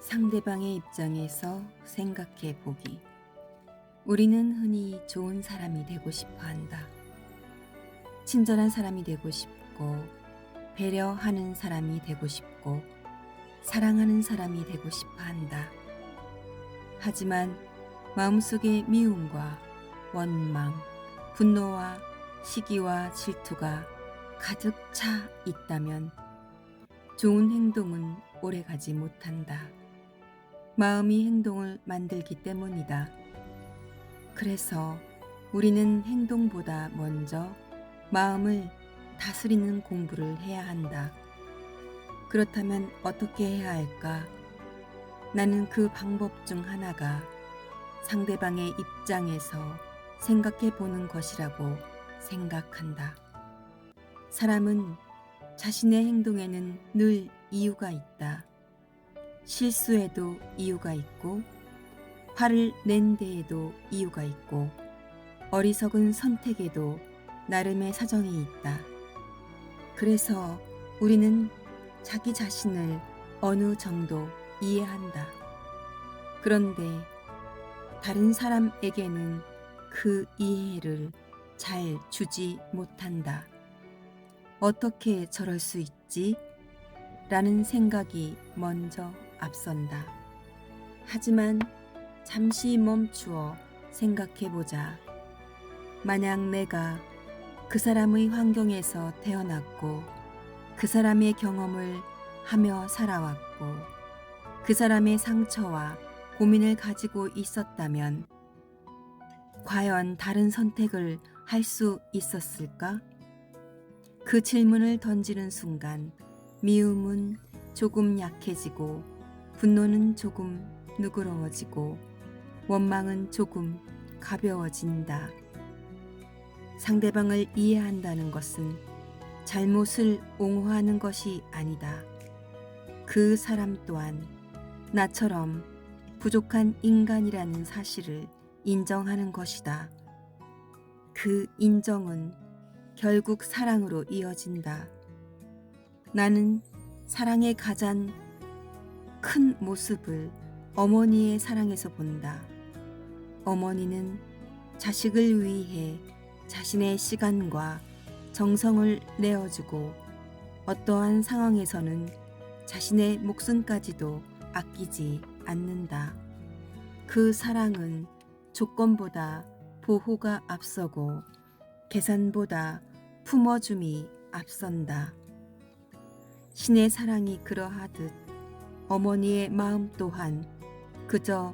상대방의 입장에서 생각해 보기. 우리는 흔히 좋은 사람이 되고 싶어 한다. 친절한 사람이 되고 싶고, 배려하는 사람이 되고 싶고, 사랑하는 사람이 되고 싶어 한다. 하지만 마음속에 미움과 원망, 분노와 시기와 질투가 가득 차 있다면 좋은 행동은 오래가지 못한다. 마음이 행동을 만들기 때문이다. 그래서 우리는 행동보다 먼저 마음을 다스리는 공부를 해야 한다. 그렇다면 어떻게 해야 할까? 나는 그 방법 중 하나가 상대방의 입장에서 생각해 보는 것이라고 생각한다. 사람은 자신의 행동에는 늘 이유가 있다. 실수에도 이유가 있고, 화를 낸 데에도 이유가 있고, 어리석은 선택에도 나름의 사정이 있다. 그래서 우리는 자기 자신을 어느 정도 이해한다. 그런데 다른 사람에게는 그 이해를 잘 주지 못한다. 어떻게 저럴 수 있지? 라는 생각이 먼저 앞선다. 하지만 잠시 멈추어 생각해보자. 만약 내가 그 사람의 환경에서 태어났고, 그 사람의 경험을 하며 살아왔고, 그 사람의 상처와 고민을 가지고 있었다면, 과연 다른 선택을 할 수 있었을까? 그 질문을 던지는 순간, 미움은 조금 약해지고, 분노는 조금 누그러워지고, 원망은 조금 가벼워진다. 상대방을 이해한다는 것은 잘못을 옹호하는 것이 아니다. 그 사람 또한 나처럼 부족한 인간이라는 사실을 인정하는 것이다. 그 인정은 결국 사랑으로 이어진다. 나는 사랑의 가장 큰 모습을 어머니의 사랑에서 본다. 어머니는 자식을 위해 자신의 시간과 정성을 내어주고 어떠한 상황에서는 자신의 목숨까지도 아끼지 않는다. 그 사랑은 조건보다 보호가 앞서고 계산보다 품어줌이 앞선다. 신의 사랑이 그러하듯 어머니의 마음 또한 그저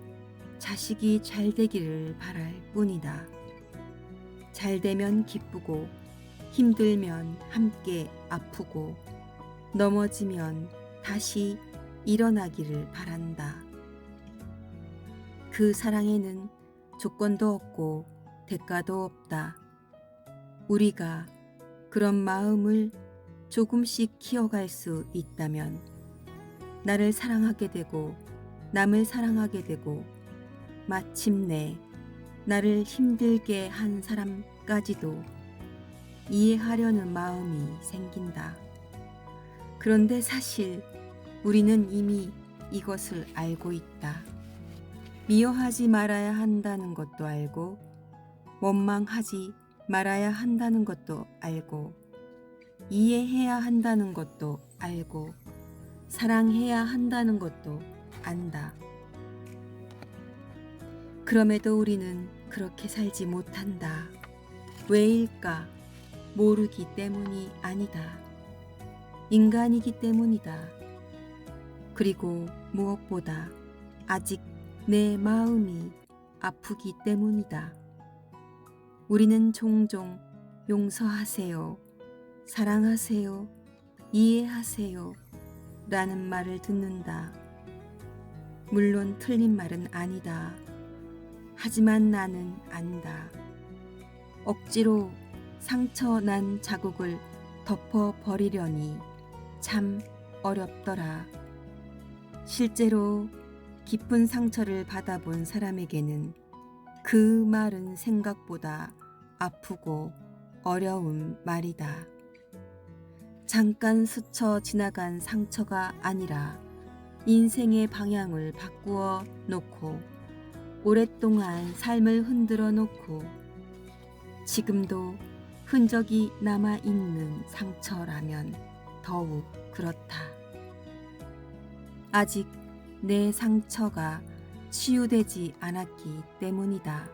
자식이 잘 되기를 바랄 뿐이다. 잘 되면 기쁘고, 힘들면 함께 아프고, 넘어지면 다시 일어나기를 바란다. 그 사랑에는 조건도 없고 대가도 없다. 우리가 그런 마음을 조금씩 키워갈 수 있다면 나를 사랑하게 되고 남을 사랑하게 되고 마침내 나를 힘들게 한 사람까지도 이해하려는 마음이 생긴다. 그런데 사실 우리는 이미 이것을 알고 있다. 미워하지 말아야 한다는 것도 알고, 원망하지 말아야 한다는 것도 알고, 이해해야 한다는 것도 알고, 사랑해야 한다는 것도 안다. 그럼에도 우리는 그렇게 살지 못한다. 왜일까? 모르기 때문이 아니다. 인간이기 때문이다. 그리고 무엇보다 아직 내 마음이 아프기 때문이다. 우리는 종종 용서하세요, 사랑하세요, 이해하세요 라는 말을 듣는다. 물론 틀린 말은 아니다. 하지만 나는 안다. 억지로 상처 난 자국을 덮어버리려니 참 어렵더라. 실제로 깊은 상처를 받아본 사람에게는 그 말은 생각보다 아프고 어려운 말이다. 잠깐 스쳐 지나간 상처가 아니라 인생의 방향을 바꾸어 놓고 오랫동안 삶을 흔들어 놓고 지금도 흔적이 남아있는 상처라면 더욱 그렇다. 아직 내 상처가 치유되지 않았기 때문이다.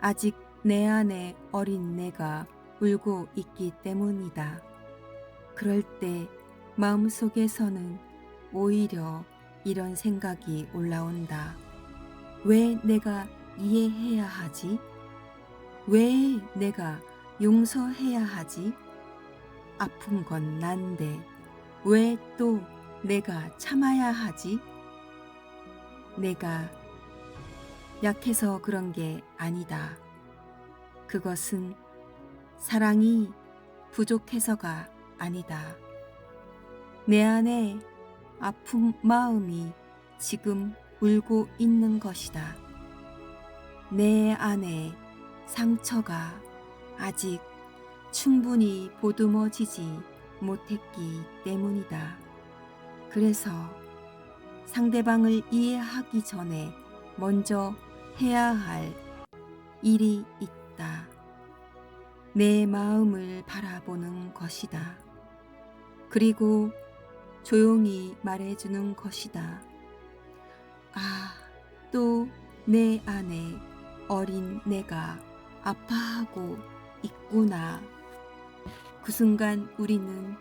아직 내 안에 어린 내가 울고 있기 때문이다. 그럴 때 마음속에서는 오히려 이런 생각이 올라온다. 왜 내가 이해해야 하지? 왜 내가 용서해야 하지? 아픈 건 난데 왜 또 내가 참아야 하지? 내가 약해서 그런 게 아니다. 그것은 사랑이 부족해서가 아니다. 내 안에 아픈 마음이 지금 울고 있는 것이다. 내 안에 상처가 아직 충분히 보듬어지지 못했기 때문이다. 그래서 상대방을 이해하기 전에 먼저 해야 할 일이 있다. 내 마음을 바라보는 것이다. 그리고 조용히 말해주는 것이다. 아, 또 내 안에 어린 내가 아파하고 있구나. 그 순간 우리는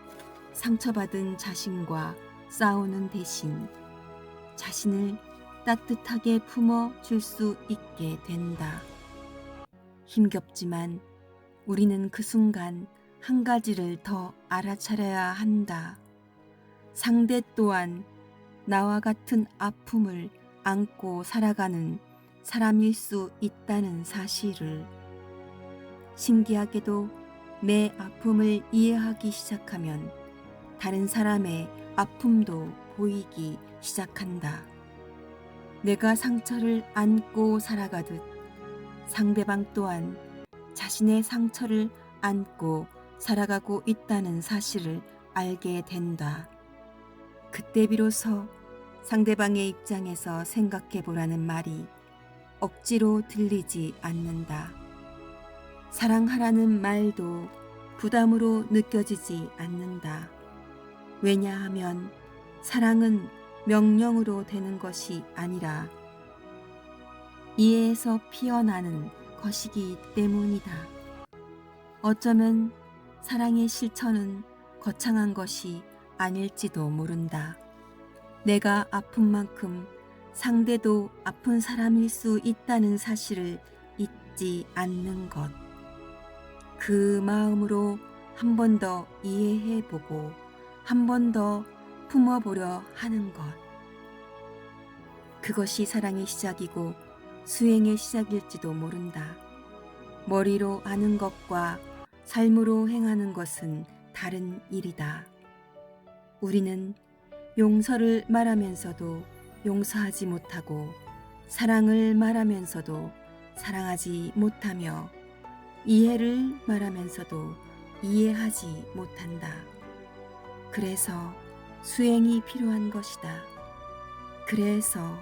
상처받은 자신과 싸우는 대신 자신을 따뜻하게 품어줄 수 있게 된다. 힘겹지만 우리는 그 순간 한 가지를 더 알아차려야 한다. 상대 또한 나와 같은 아픔을 안고 살아가는 사람일 수 있다는 사실을. 신기하게도 내 아픔을 이해하기 시작하면 다른 사람의 아픔도 보이기 시작한다. 내가 상처를 안고 살아가듯 상대방 또한 자신의 상처를 안고 살아가고 있다는 사실을 알게 된다. 그때 비로소 상대방의 입장에서 생각해 보라는 말이 억지로 들리지 않는다. 사랑하라는 말도 부담으로 느껴지지 않는다. 왜냐하면 사랑은 명령으로 되는 것이 아니라 이해에서 피어나는 것이기 때문이다. 어쩌면 사랑의 실천은 거창한 것이 아닐지도 모른다. 내가 아픈 만큼 상대도 아픈 사람일 수 있다는 사실을 잊지 않는 것. 그 마음으로 한 번 더 이해해보고 한 번 더 품어보려 하는 것. 그것이 사랑의 시작이고 수행의 시작일지도 모른다. 머리로 아는 것과 삶으로 행하는 것은 다른 일이다. 우리는 용서를 말하면서도 용서하지 못하고 사랑을 말하면서도 사랑하지 못하며 이해를 말하면서도 이해하지 못한다. 그래서 수행이 필요한 것이다. 그래서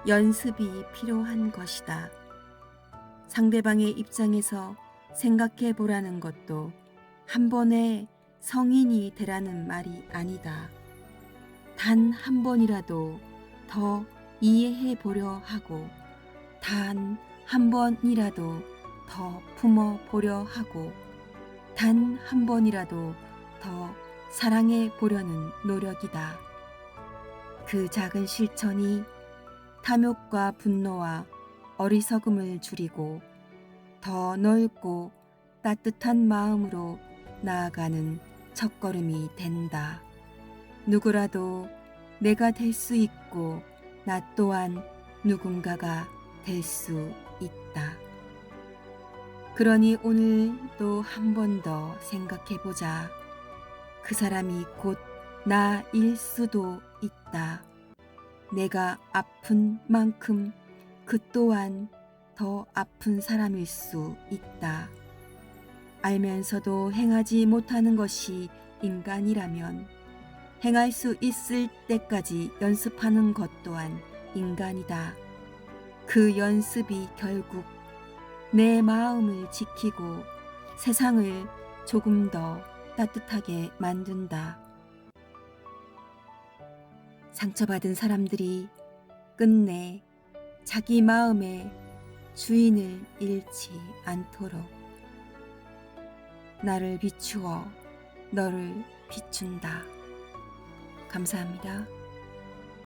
연습이 필요한 것이다. 상대방의 입장에서 생각해 보라는 것도 한 번에 성인이 되라는 말이 아니다. 단 한 번이라도 더 이해해 보려 하고 단 한 번이라도 더 품어 보려 하고 단 한 번이라도 더 사랑해 보려는 노력이다. 그 작은 실천이 탐욕과 분노와 어리석음을 줄이고 더 넓고 따뜻한 마음으로 나아가는 첫걸음이 된다. 누구라도 내가 될 수 있고 나 또한 누군가가 될 수 있다. 그러니 오늘도 한 번 더 생각해보자. 그 사람이 곧 나일 수도 있다. 내가 아픈 만큼 그 또한 더 아픈 사람일 수 있다. 알면서도 행하지 못하는 것이 인간이라면 행할 수 있을 때까지 연습하는 것 또한 인간이다. 그 연습이 결국 내 마음을 지키고 세상을 조금 더 따뜻하게 만든다. 상처받은 사람들이 끝내 자기 마음의 주인을 잃지 않도록 나를 비추어 너를 비춘다. 감사합니다.